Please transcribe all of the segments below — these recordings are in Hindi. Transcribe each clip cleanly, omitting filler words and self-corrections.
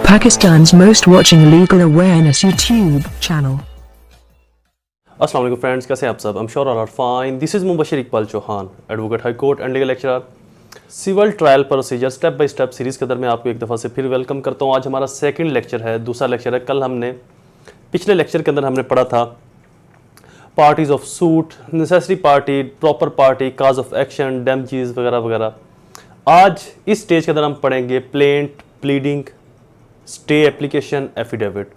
Pakistan's most watching legal awareness YouTube channel. अस्सलाम वालेकुम फ्रेंड्स, कैसे हैं आप सब? I am sure all are fine. This is Mubashir Iqbal Chauhan, advocate high court and legal lecturer. Civil trial procedure step by step series के अंदर मैं आपको एक दफ़ा से फिर वेलकम करता हूँ. आज हमारा सेकंड लेक्चर है, दूसरा लेक्चर है. कल हमने पिछले लेक्चर के अंदर हमने पढ़ा था parties of suit, necessary party, proper party, cause of action, damages वगैरह वगैरह. आज इस स्टेज के अंदर हम पढ़ेंगे plaint, pleading, stay application, affidavit.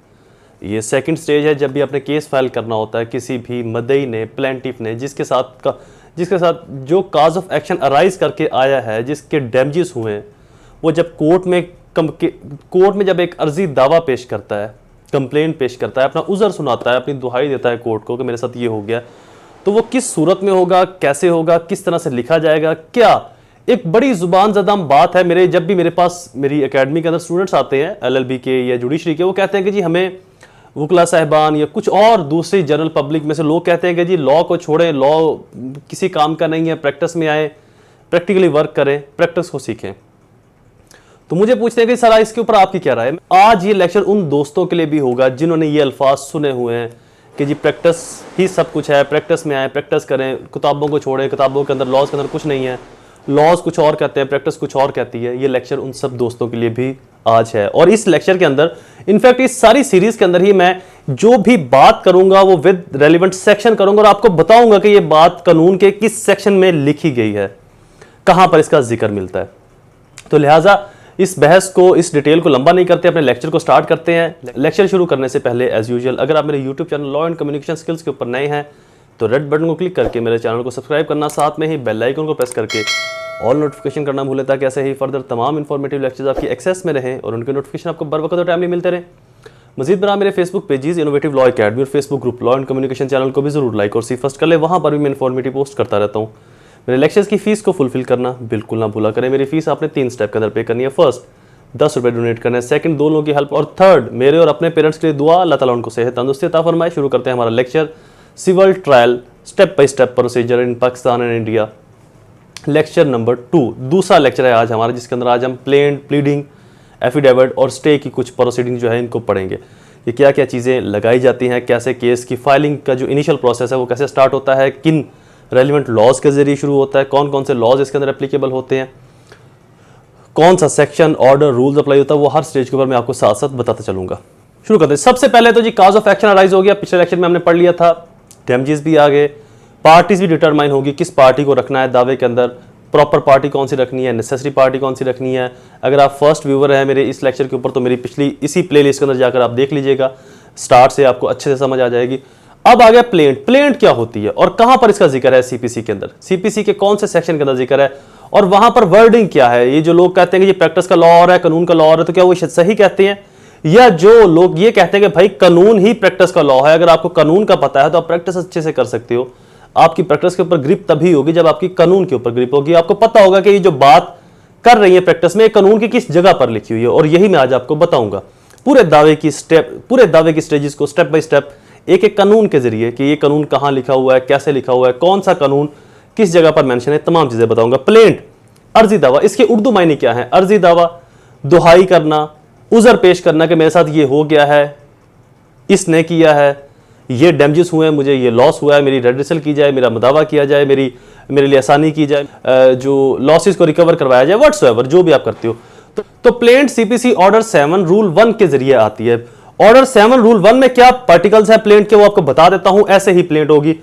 ये सेकंड स्टेज है जब भी आपने केस फाइल करना होता है किसी भी मदई ने, प्लेंटिफ ने, जिसके साथ जो काज ऑफ एक्शन अराइज करके आया है, जिसके डैमेजेस हुए हैं, वो जब कोर्ट में जब एक अर्जी दावा पेश करता है, कंप्लेंट पेश करता है, अपना उज़र सुनाता है, अपनी दुहाई देता है कोर्ट को कि मेरे साथ ये हो गया, तो वो किस सूरत में होगा, कैसे होगा, किस तरह से लिखा जाएगा. क्या एक बड़ी जुबान ज़दाम बात है. जब भी मेरे पास मेरी एकेडमी के अंदर स्टूडेंट्स आते हैं LLB के या जुडिशरी के, वो कहते हैं कि जी हमें वकला साहिबान या कुछ और दूसरी जनरल पब्लिक में से लोग कहते हैं कि जी लॉ को छोड़ें, लॉ किसी काम का नहीं है, प्रैक्टिस में आए, प्रैक्टिकली वर्क करें, प्रैक्टिस को सीखें. तो मुझे पूछते हैं कि सर इसके ऊपर आपकी क्या राय है. आज ये लेक्चर उन दोस्तों के लिए भी होगा जिन्होंने ये अल्फाज सुने हुए हैं कि जी प्रैक्टिस ही सब कुछ है, प्रैक्टिस में आए, प्रैक्टिस करें, किताबों को छोड़ें, किताबों के अंदर लॉज के अंदर कुछ नहीं है, लॉज कुछ और कहते हैं, प्रैक्टिस कुछ और कहती है. ये लेक्चर उन सब दोस्तों के लिए भी आज है. और इस लेक्चर के अंदर, इनफैक्ट इस सारी सीरीज के अंदर ही मैं जो भी बात करूंगा वो विद रेलिवेंट सेक्शन करूंगा और आपको बताऊंगा कि ये बात कानून के किस सेक्शन में लिखी गई है, कहां पर इसका जिक्र मिलता है. तो लिहाजा इस बहस को, इस डिटेल को लंबा नहीं करते, अपने लेक्चर को स्टार्ट करते हैं. लेक्चर शुरू करने से पहले एज यूजुअल अगर आप मेरे YouTube channel law and communication skills के ऊपर नए हैं तो रेड बटन को क्लिक करके मेरे चैनल को सब्सक्राइब करना, साथ में ही बेल आइकन को प्रेस करके ऑल नोटिफिकेशन करना भूलें ताकि ऐसे ही फर्दर तमाम इंफॉर्मेटिव लेक्चर्स आपकी एक्सेस में रहें और उनके नोटिफिकेशन आपको बर वक्त और टाइमली मिलते रहें. मजीद बरा मेरे Facebook pages innovative law academy और Facebook group law and communication channel को भी जरूर लाइक और सी फर्स्ट कर ले. वहाँ पर भी मैं इन्फॉर्मेटिव पोस्ट करता रहता हूँ. मेरे लेक्चर्स की फीस को फुलफिल करना बिल्कुल ना भूला करें. मेरी फीस आपने 3 स्टेप के अंदर पे करनी है. फर्स्ट 10 रुपये डोनेट करना है, सेकंड 2 लोगों की हेल्प, और थर्ड मेरे और अपने पेरेंट्स के लिए दुआ. अल्लाह ताला उनको सेहत तंदुरुस्ती अता फरमाए. शुरू करते हैं हमारा lecture civil trial step by step procedure in Pakistan and India. Lecture number 2 दूसरा लेक्चर है आज हमारा, जिसके अंदर आज हम प्लेंट, प्लीडिंग, एफिडेविट और स्टे की कुछ प्रोसीडिंग जो है इनको पढ़ेंगे. ये क्या क्या चीज़ें लगाई जाती हैं, कैसे केस की फाइलिंग का जो इनिशियल प्रोसेस है वो कैसे स्टार्ट होता है, किन रेलिवेंट लॉज के जरिए शुरू होता है, कौन कौन से लॉज इसके अंदर एप्लीकेबल होते हैं, कौन सा सेक्शन, ऑर्डर, रूल्स अप्लाई होता है, वो हर स्टेज के ऊपर मैं आपको साथ साथ बताता चलूंगा. शुरू करते हैं. सबसे पहले तो जी काज ऑफ एक्शन अराइज हो गया. पिछले लेक्चर में हमने पढ़ लिया था. डैमेजेस भी आ गए, पार्टीज भी डिटरमाइन होगी, किस पार्टी को रखना है दावे के अंदर, प्रॉपर पार्टी कौन सी रखनी है, नेसेसरी पार्टी कौन सी रखनी है. अगर आप फर्स्ट व्यूवर हैं मेरे इस लेक्चर के ऊपर तो मेरी पिछली इसी प्लेलिस्ट के अंदर जाकर आप देख लीजिएगा, स्टार्ट से आपको अच्छे से समझ आ जाएगी. अब आ गया प्लेंट. प्लेंट क्या होती है और कहां पर इसका जिक्र है सीपीसी के अंदर, सीपीसी के कौन से सेक्शन के अंदर जिक्र है और वहां पर वर्डिंग क्या है. ये जो लोग कहते हैं कि ये प्रैक्टिस का लॉ और है, कानून का लॉ और है, तो क्या वो सही कहते हैं, या जो लोग ये कहते हैं कि भाई कानून ही प्रैक्टिस का लॉ है, अगर आपको कानून का पता है तो आप प्रैक्टिस अच्छे से कर सकते हो. आपकी प्रैक्टिस के ऊपर ग्रिप तभी होगी जब आपकी कानून के ऊपर ग्रिप होगी. आपको पता होगा कि ये जो बात कर रही है प्रैक्टिस में कानून की किस जगह पर लिखी हुई है, और यही मैं आज आपको बताऊंगा. पूरे दावे की स्टेजेस को स्टेप बाय स्टेप एक एक कानून के जरिए कि ये कानून कहां लिखा हुआ है, कैसे लिखा हुआ है, कौन सा कानून किस जगह पर मेंशन है, तमाम चीजें बताऊंगा. प्लेंट, अर्जी दावा. इसके उर्दू मायने क्या है? अर्जी दावा, दुहाई करना, उज़र पेश करना कि मेरे साथ ये हो गया है, इसने किया है, ये डैमेजेस हुए हैं, मुझे ये लॉस हुआ है, मेरी रेडिसल की जाए, मेरा मुदावा किया जाए, मेरे लिए आसानी की जाए, जो लॉसेस को रिकवर करवाया जाए, व्हाट्सएवर जो भी आप करते हो. तो प्लेंट सीपीसी ऑर्डर 7 रूल 1 के जरिए आती है. ऑर्डर 7 रूल 1 में क्या पार्टिकल्स है प्लेंट के वो आपको बता देता हूं. ऐसे ही प्लेंट होगी.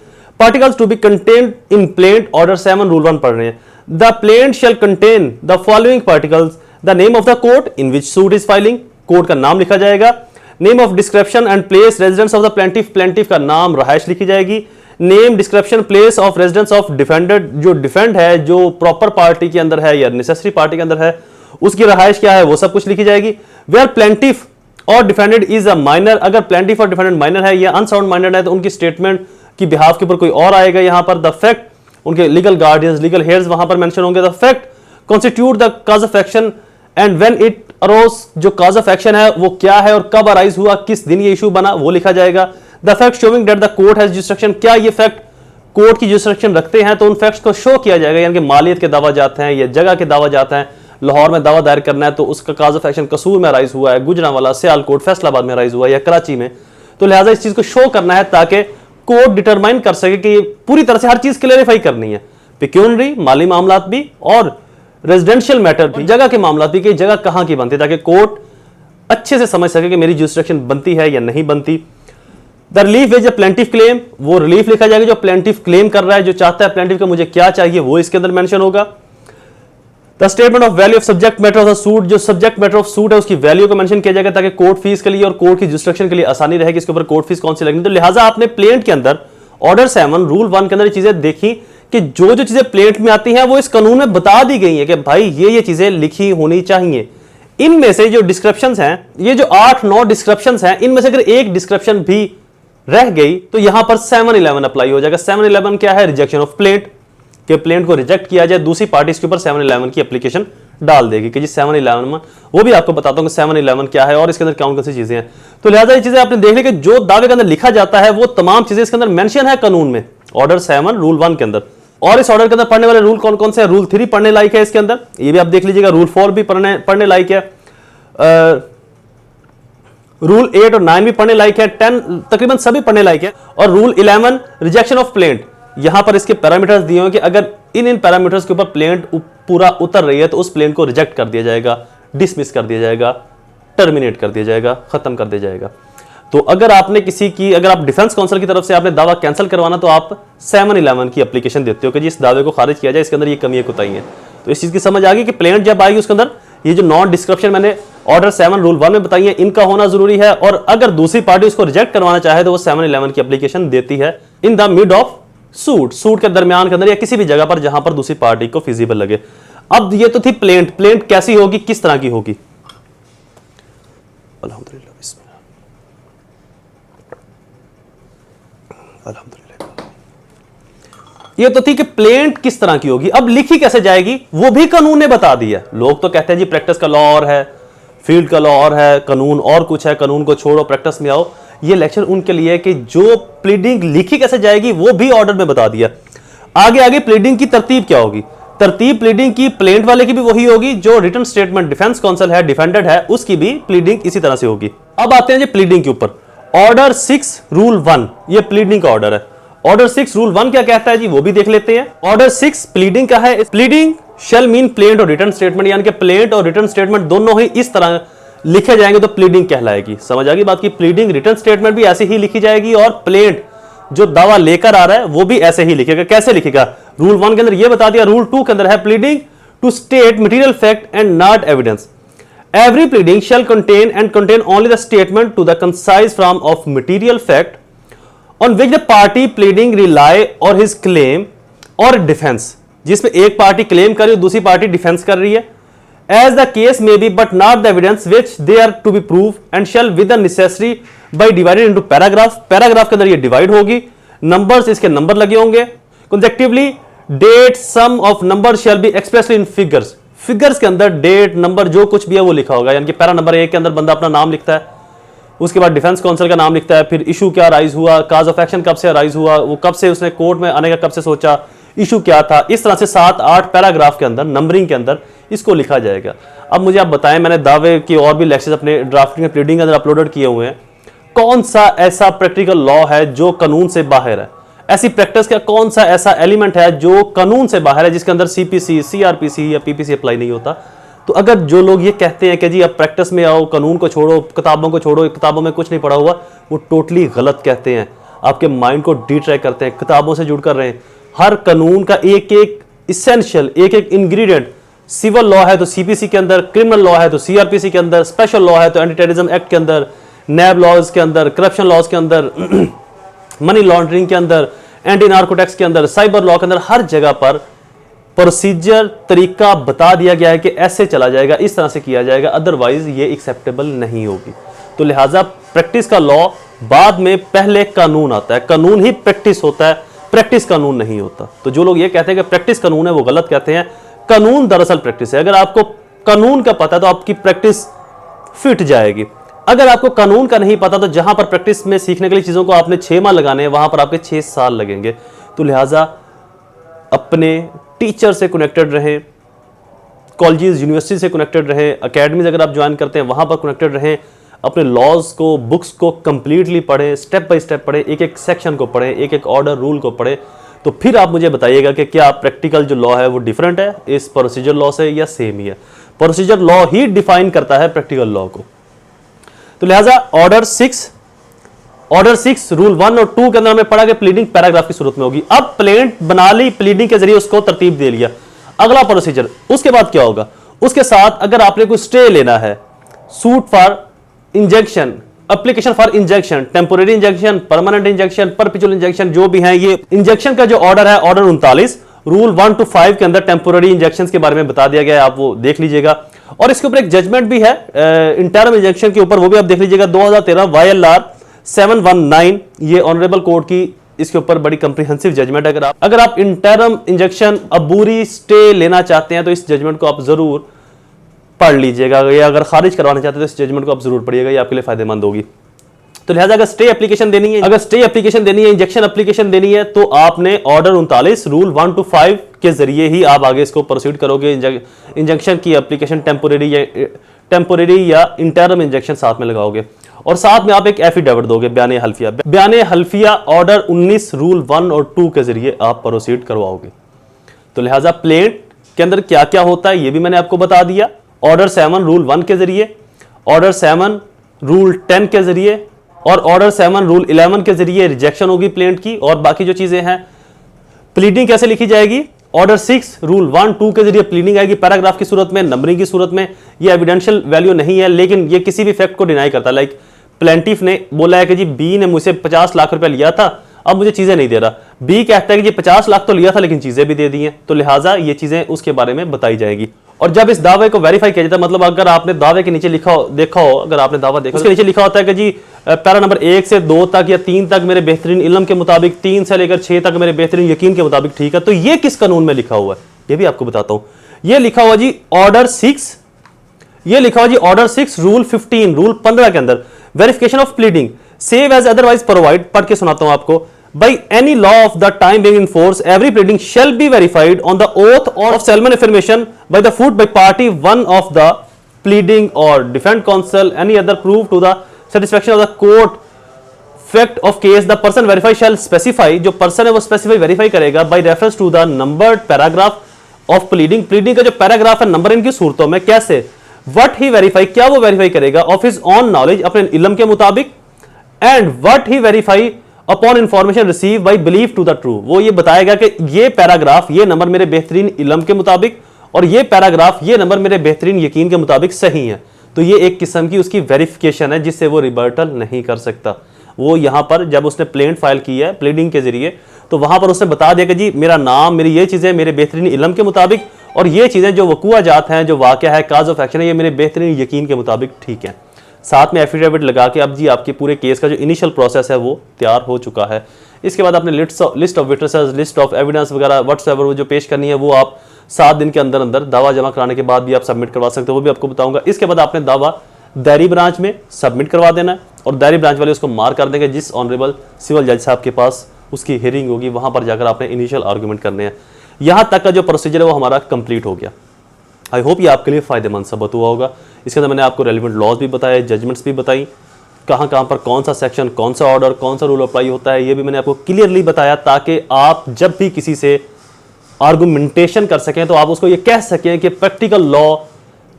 Particles to be contained in plaint order 7 rule 1 पढ़ रहे हैं. The plaint shall contain the following particles: the name of the court in which suit is filing, court का नाम लिखा जाएगा. Name of description and place residence of the plaintiff, plaintiff का नाम, रहायश लिखी जाएगी. Name, description, place of residence of defended, जो डिफेंड है, जो प्रॉपर पार्टी के अंदर है या नेसेसरी पार्टी के अंदर है, उसकी रहायश क्या है वो सब कुछ लिखी जाएगी. वेयर प्लेंटिफ और डिफेंडेड इज अ माइनर, अगर प्लेंटिफ और डिफेंडेड माइनर है या अनसाउंड माइंडेड है तो उनकी स्टेटमेंट की बिहाफ के ऊपर कोई और आएगा. यहां पर द फैक्ट, उनके लीगल गार्डियंस, लीगल हेयर्स वहां पर मेंशन होंगे. The fact constitute the cause of action and when it arose, जो काज ऑफ एक्शन है वो क्या है और कब अराइज हुआ, किस दिन ये इशू बना, वो लिखा जाएगा. The fact showing that the court has jurisdiction, क्या ये फैक्ट कोर्ट की जुरिसडिक्शन रखते हैं तो उन फैक्ट्स को शो किया जाएगा, यानी कि मालियत के दावा जाते हैं या जगह के दावा जाते हैं, लाहौर में दावा दायर करना है तो उसका काज ऑफ एक्शन कसूर में राइज हुआ है, गुजरांवाला, सियालकोट, फैसलाबाद में राइज हुआ है या कराची में, तो लिहाजा इस चीज को शो करना है ताकि कोर्ट डिटरमाइन कर सके कि पूरी तरह से हर चीज क्लेरिफाई करनी है, पिक्यूनरी माली मामलात भी और रेजिडेंशियल मैटर भी, जगह के मामलात भी कि जगह कहां की बनती है, ताकि कोर्ट अच्छे से समझ सके कि मेरी जुरिसडिक्शन बनती है या नहीं बनती। The relief is a plaintiff claim, वो रिलीफ लिखा जाएगा जो प्लेंटिफ क्लेम कर रहा है, जो चाहता है प्लेंटिफ का मुझे क्या चाहिए वो इसके अंदर मेंशन होगा। The statement of value of subject matter of the suit, जो सब्जेक्ट मैटर ऑफ सूट है उसकी वैल्यू को मेंशन किया जाएगा ताकि कोर्ट फीस के लिए और कोर्ट की जुरिसडिक्शन के लिए आसानी रहेगी इसके ऊपर कोर्ट फीस कौन सी लगनी। तो लिहाजा आपने प्लेंट के अंदर ऑर्डर 7 रूल 1 के अंदर ये चीजें देखी कि जो जो चीजें प्लेंट में आती हैं वो इस कानून में बता दी गई है कि भाई ये चीजें लिखी होनी चाहिए। इनमें से जो डिस्क्रिप्शंस हैं, ये जो 8-9 डिस्क्रिप्शंस हैं, इनमें से अगर एक डिस्क्रिप्शन भी रह गई तो यहां पर 711 अप्लाई हो जाएगा। 711 क्या है? रिजेक्शन ऑफ प्लेंट, कि प्लेंट को रिजेक्ट किया जाए, दूसरी पार्टी इसके ऊपर 711 की एप्लीकेशन डाल देगी कि जी 711 में, वो भी आपको बताता हूं कि 711 क्या है और इसके अंदर कौन कौन सी चीजें हैं। तो लिहाजा ये चीजें आपने देख ली कि जो दावे के अंदर लिखा जाता है वो तमाम चीजें इसके अंदर मेंशन है कानून में, ऑर्डर 7 रूल 1 के अंदर। और इस ऑर्डर के अंदर पढ़ने वाले रूल कौन कौन से हैं? रूल 3 पढ़ने लायक है इसके अंदर, ये भी आप देख लीजिएगा। रूल 4 भी पढ़ने लायक है, रूल 8 और 9 भी पढ़ने लायक है, 10 तकरीबन सभी पढ़ने लायक है। और रूल 11 रिजेक्शन ऑफ प्लेंट, यहां पर इसके पैरामीटर्स दिए हुए कि अगर इन पैरामीटर्स के ऊपर प्लेंट पूरा उतर रही है तो उस प्लेंट को रिजेक्ट कर दिया जाएगा, डिसमिस कर दिया जाएगा, टर्मिनेट कर दिया जाएगा, खत्म कर दिया जाएगा। तो अगर आपने अगर आप डिफेंस काउंसिल की तरफ से आपने दावा कैंसिल करवाना तो आप 711 की एप्लीकेशन देते हो कि जी इस दावे को खारिज किया जाए, इसके अंदर ये कमी कोताही है। तो इस चीज की समझ आ गई कि प्लेंट जब आएगी उसके अंदर ये जो नॉन डिस्क्रिप्शन मैंने ऑर्डर 7 रूल 1 में बताई है, इनका होना जरूरी है। और अगर दूसरी पार्टी उसको रिजेक्ट करवाना चाहे तो वो 711 की एप्लीकेशन देती है in the mid of suit के दरमियान के अंदर या किसी भी जगह पर जहां पर दूसरी पार्टी को फिजिबल लगे। अब ये तो थी प्लेंट कैसी होगी, किस तरह की होगी। अल्हम्दुलिल्लाह, बिस्मिल्लाह, अल्हम्दुलिल्लाह। ये तो थी कि प्लेंट किस तरह की होगी। अब लिखी कैसे जाएगी वो भी कानून ने बता दिया। लोग तो कहते हैं जी प्रैक्टिस का लॉ और है, फील्ड का लॉ और है, कानून और कुछ है, कानून को छोड़ो प्रैक्टिस में आओ। ये लेक्चर उनके लिए है कि जो प्लीडिंग लिखी कैसे जाएगी वो भी ऑर्डर में बता दिया। आगे प्लीडिंग की तरतीब क्या होगी? तरतीब प्लीडिंग की प्लेंट वाले की भी वही होगी, जो रिटन स्टेटमेंट डिफेंस काउंसिल है, डिफेंडेड है, उसकी भी प्लीडिंग इसी तरह से होगी। अब आते हैं जी प्लीडिंग के ऊपर। ऑर्डर 6 रूल 1 ये प्लीडिंग का ऑर्डर है। ऑर्डर 6 रूल 1 क्या कहता है जी वो भी देख लेते हैं। ऑर्डर 6 प्लीडिंग का है। प्लीडिंग शैल मीन प्लेंट और रिटन स्टेटमेंट, यानी कि प्लेंट और रिटन स्टेटमेंट दोनों ही इस तरह लिखे जाएंगे तो प्लीडिंग कहलाएगी। समझ आ गई बात की? प्लीडिंग रिटन स्टेटमेंट भी ऐसे ही लिखी जाएगी और प्लेंट जो दावा लेकर आ रहा है वो भी ऐसे ही लिखेगा। कैसे लिखेगा? रूल 1 के अंदर ये बता दिया। रूल 2 के अंदर है pleading to state material fact and not evidence. Every pleading shall contain only the statement to the concise from of material fact on which the party pleading rely or his claim or defence, जिसमें एक पार्टी क्लेम कर रही है दूसरी पार्टी डिफेंस कर रही है। As the case may be, but not the evidence which they are to be proved, and shall with the necessary by divided into paragraph. Paragraph के अंदर ये डिवाइड होगी, नंबर्स इसके नंबर लगे होंगे। Consecutively, date sum of numbers shall be expressly in figures. Figures के अंदर डेट नंबर जो कुछ भी है वो लिखा होगा, यानी कि पैरा नंबर 1 के अंदर बंदा अपना नाम लिखता है, उसके बाद डिफेंस काउंसिल का नाम लिखता है, फिर इशू क्या राइज हुआ, काज ऑफ एक्शन कब से राइज हुआ, वो कब से उसने कोर्ट में आने का कब से सोचा, इशू क्या था। इस तरह से 7-8 पैराग्राफ के अंदर नंबरिंग के अंदर इसको लिखा जाएगा। अब मुझे आप बताएं, मैंने दावे की और भी लेक्चर्स अपने ड्राफ्टिंग में प्लीडिंग के अंदर अपलोडेड किए हुए हैं, कौन सा ऐसा प्रैक्टिकल लॉ है जो कानून से बाहर है? ऐसी प्रैक्टिस का कौन सा ऐसा एलिमेंट है जो कानून से बाहर है, जिसके अंदर सीपीसी, सीआरपीसी या पीपीसी अप्लाई नहीं होता? तो अगर जो लोग ये कहते हैं कि जी अब प्रैक्टिस में आओ, कानून को छोड़ो, किताबों को छोड़ो, किताबों में कुछ नहीं पढ़ा हुआ, वो टोटली गलत कहते हैं। आपके माइंड को डिट्रैक्ट करते हैं, किताबों से जुड़ कर रहे हैं। हर कानून का एक एक इसेंशियल, एक एक इंग्रेडिएंट, सिविल लॉ है तो सीपीसी के अंदर, क्रिमिनल लॉ है तो सीआरपीसी के अंदर, स्पेशल लॉ है तो एंटी टेररिज्म एक्ट के अंदर, नैब लॉज के अंदर, करप्शन लॉज के अंदर, मनी लॉन्ड्रिंग के अंदर, एंटी नार्कोटिक्स के अंदर, साइबर लॉ के अंदर, हर जगह पर प्रोसीजर तरीका बता दिया गया है कि ऐसे चला जाएगा, इस तरह से किया जाएगा, अदरवाइज ये एक्सेप्टेबल नहीं होगी। तो लिहाजा प्रैक्टिस का लॉ बाद में, पहले कानून आता है, कानून ही प्रैक्टिस होता है, प्रैक्टिस कानून नहीं होता। तो जो लोग ये कहते हैं कि प्रैक्टिस कानून है वो गलत कहते हैं। कानून दरअसल प्रैक्टिस है। अगर आपको कानून का पता है तो आपकी प्रैक्टिस फिट जाएगी। अगर आपको कानून का नहीं पता तो जहां पर प्रैक्टिस में सीखने के लिए चीजों को आपने 6 माह लगाने हैं, वहां पर आपके 6 साल लगेंगे। तो लिहाजा अपने टीचर से कनेक्टेड रहें, कॉलेजेस यूनिवर्सिटी से कनेक्टेड रहें, अकेडमीज अगर आप ज्वाइन करते हैं वहाँ पर कनेक्टेड रहें, अपने लॉज को, बुक्स को कम्प्लीटली पढ़ें, स्टेप बाय स्टेप पढ़ें, एक एक सेक्शन को पढ़ें, एक एक ऑर्डर रूल को पढ़ें। तो फिर आप मुझे बताइएगा कि क्या प्रैक्टिकल जो लॉ है वो डिफरेंट है इस प्रोसीजर लॉ से या सेम ही है। प्रोसीजर लॉ ही डिफाइन करता है प्रैक्टिकल लॉ को। तो लिहाजा ऑर्डर 6 रूल 1 और 2 के अंदर हमें पढ़ा कि प्लीडिंग पैराग्राफ की सूरत में होगी। अब प्लेंट बना ली, प्लीडिंग के जरिए उसको तरतीब दे लिया, अगला प्रोसीजर उसके बाद क्या होगा? उसके साथ अगर आपने कोई स्टे लेना है, suit for injection, application for injection, temporary injection, permanent injection, perpetual injection, जो भी है, ये इंजेक्शन का जो ऑर्डर है ऑर्डर 39 रूल 1 to 5 के अंदर टेम्पोरेरी इंजेक्शन के बारे में बता दिया गया है, आप वो देख लीजिएगा। और इसके ऊपर एक जजमेंट भी है इंटरम इंजेक्शन के ऊपर, वो भी आप देख लीजिएगा, 2013 YLR 719, ये ऑनरेबल कोर्ट की इसके ऊपर बड़ी कंप्रिहेंसिव जजमेंट है। अगर आप इंटरम इंजेक्शन अबूरी स्टे लेना चाहते हैं तो इस जजमेंट को आप जरूर पढ़ लीजिएगा, या अगर खारिज करवाना चाहते हैं तो इस जजमेंट को आप जरूर पढ़िएगा, ये आपके लिए फायदेमंद होगी। तो लिहाजा अगर स्टे एप्लीकेशन देनी है, इंजेक्शन एप्लीकेशन देनी है, तो आपने ऑर्डर 39 रूल 1 to 5 के जरिए ही आप आगे इसको प्रोसीड करोगे। इंजेक्शन की एप्लीकेशन टेम्पोरेरी या इंटरम इंजेक्शन साथ में लगाओगे, और साथ में आप एक एफिडेविट दोगे, बयान हल्फिया ऑर्डर 19 रूल 1 और 2 के जरिए आप प्रोसीड करवाओगे। तो लिहाजा प्लेंट के अंदर क्या क्या होता है ये भी मैंने आपको बता दिया। ऑर्डर 7 रूल 1 के जरिए, ऑर्डर 7 रूल 10 के जरिए और ऑर्डर 7 रूल 11 के जरिए रिजेक्शन होगी प्लेंट की। और बाकी जो चीजें हैं, प्लीडिंग कैसे लिखी जाएगी? ऑर्डर 6 रूल 1 2 के जरिए प्लीडिंग आएगी पैराग्राफ की सूरत में, नंबरिंग की सूरत में। ये एविडेंशियल वैल्यू नहीं है, लेकिन ये किसी भी फैक्ट को डिनाई करता है। लाइक प्लेंटिफ ने बोला है कि जी बी ने मुझसे 50 लाख रुपया लिया था, अब मुझे चीजें नहीं दे रहा। बी कहता है कि जी 50 लाख तो लिया था लेकिन चीजें भी दे दी हैं, तो लिहाजा ये चीजें उसके बारे में बताई जाएगी। और जब इस दावे को वेरीफाई किया जाता है, मतलब अगर आपने दावे के नीचे देखा हो, अगर आपने दावा देखा, उसके नीचे लिखा होता है कि जी पैरा नंबर 1 से 2 तक या 3 तक मेरे बेहतरीन इल्म के मुताबिक, 3 से लेकर 6 तक मेरे बेहतरीन यकीन के मुताबिक ठीक है। तो ये किस कानून में लिखा हुआ है ये भी आपको बताता हूं। ये लिखा हुआ जी ऑर्डर 6, ये लिखा हुआ जी ऑर्डर 6 रूल 15 रूल 15 के अंदर, verification of pleading save as otherwise provide. पढ़ के सुनाता हूं आपको। By any law of the time being in force, every pleading shall be verified on the oath or of Salmon affirmation by the foot by party one of the pleading or defense counsel, any other proof to the satisfaction of the court fact of case. The person verified shall specify, जो person है वो specify verify करेगा by reference to the numbered paragraph of pleading. pleading का जो paragraph है नंबर इनकी सूरतों में कैसे, what he verify, क्या वो verify करेगा, of his own knowledge, अपने इल्म के मुताबिक, and what he verify upon information receive by believe to the true. वो ये बताएगा कि ये पैराग्राफ ये नंबर मेरे बेहतरीन इल्म के मुताबिक और ये पैराग्राफ ये नंबर मेरे बेहतरीन यकीन के मुताबिक सही है। तो ये एक किस्म की उसकी वेरिफिकेशन है जिससे वो रिबर्टल नहीं कर सकता। वो यहाँ पर जब उसने प्लेंट फाइल की है प्लीडिंग के जरिए, तो वहां पर उसने बता दिया कि जी मेरा नाम, मेरी ये चीजें मेरे बेहतरीन इल्म के मुताबिक, और ये चीजें जो वकूआ जात हैं, जो वाक़या है, काज ऑफ एक्शन है, ये मेरे बेहतरीन यकीन के मुताबिक ठीक है। साथ में एफिडेविट लगा के अब जी आपके पूरे केस का जो इनिशियल प्रोसेस है वो तैयार हो चुका है। इसके बाद आपने list of witnesses, list of evidence वगैरह व्हाट्सएवर वो जो पेश करनी है वो आप 7 दिन के अंदर अंदर दावा जमा कराने के बाद भी आप सबमिट करवा सकते हो, वो भी आपको बताऊंगा। इसके बाद आपने दावा दायरी ब्रांच में सबमिट करवा देना है और दायरी ब्रांच वाले उसको मार्क कर देंगे जिस ऑनरेबल सिविल जज साहब के पास उसकी हियरिंग होगी, वहां पर जाकर आपने इनिशियल आर्गूमेंट करने हैं। यहां तक का जो प्रोसीजर है वो हमारा कंप्लीट हो गया। आई होप ये आपके लिए फ़ायदेमंद साबित हुआ होगा। इसके अंदर मैंने आपको रेलिवेंट लॉज भी बताए, जजमेंट्स भी बताई, कहाँ पर कौन सा सेक्शन, कौन सा ऑर्डर, कौन सा रूल अप्लाई होता है, ये भी मैंने आपको क्लियरली बताया, ताकि आप जब भी किसी से आर्गुमेंटेशन कर सकें तो आप उसको ये कह सकें कि प्रैक्टिकल लॉ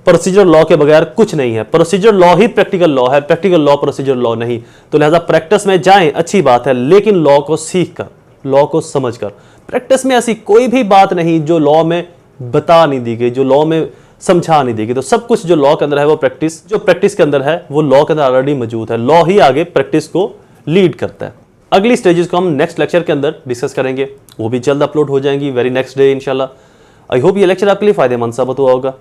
प्रोसीजर लॉ के बगैर कुछ नहीं है। प्रोसीजर लॉ ही प्रैक्टिकल लॉ है, प्रैक्टिकल लॉ प्रोसीजर लॉ नहीं। तो लिहाजा प्रैक्टिस में जाएं, अच्छी बात है, लेकिन लॉ को सीख कर, लॉ को समझ कर। प्रैक्टिस में ऐसी कोई भी बात नहीं जो लॉ में बता नहीं दी गई, जो लॉ में समझा नहीं दी गई। तो सब कुछ जो लॉ के अंदर है वो प्रैक्टिस, जो प्रैक्टिस के अंदर है वो लॉ के अंदर ऑलरेडी मौजूद है। लॉ ही आगे प्रैक्टिस को लीड करता है। अगली स्टेजेस को हम नेक्स्ट लेक्चर के अंदर डिस्कस करेंगे, वो भी जल्द अपलोड हो जाएंगी, वेरी नेक्स्ट डे इंशाल्लाह। आई होप ये लेक्चर आपके लिए फायदेमंद साबित हुआ होगा।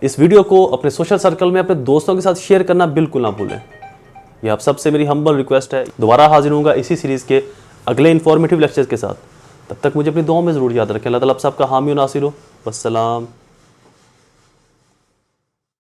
इस वीडियो को अपने सोशल सर्कल में अपने दोस्तों के साथ शेयर करना बिल्कुल ना भूलें। ये आप सबसे मेरी हम्बल रिक्वेस्ट है। दोबारा हाजिर होऊंगा इसी सीरीज़ के अगले इंफॉर्मेटिव लेक्चर्स के साथ। तब तक मुझे अपनी दुआओं में ज़रूर याद रखें। अल्लाह ताला आप सबका हामी और नासिर हो। वस्सलाम।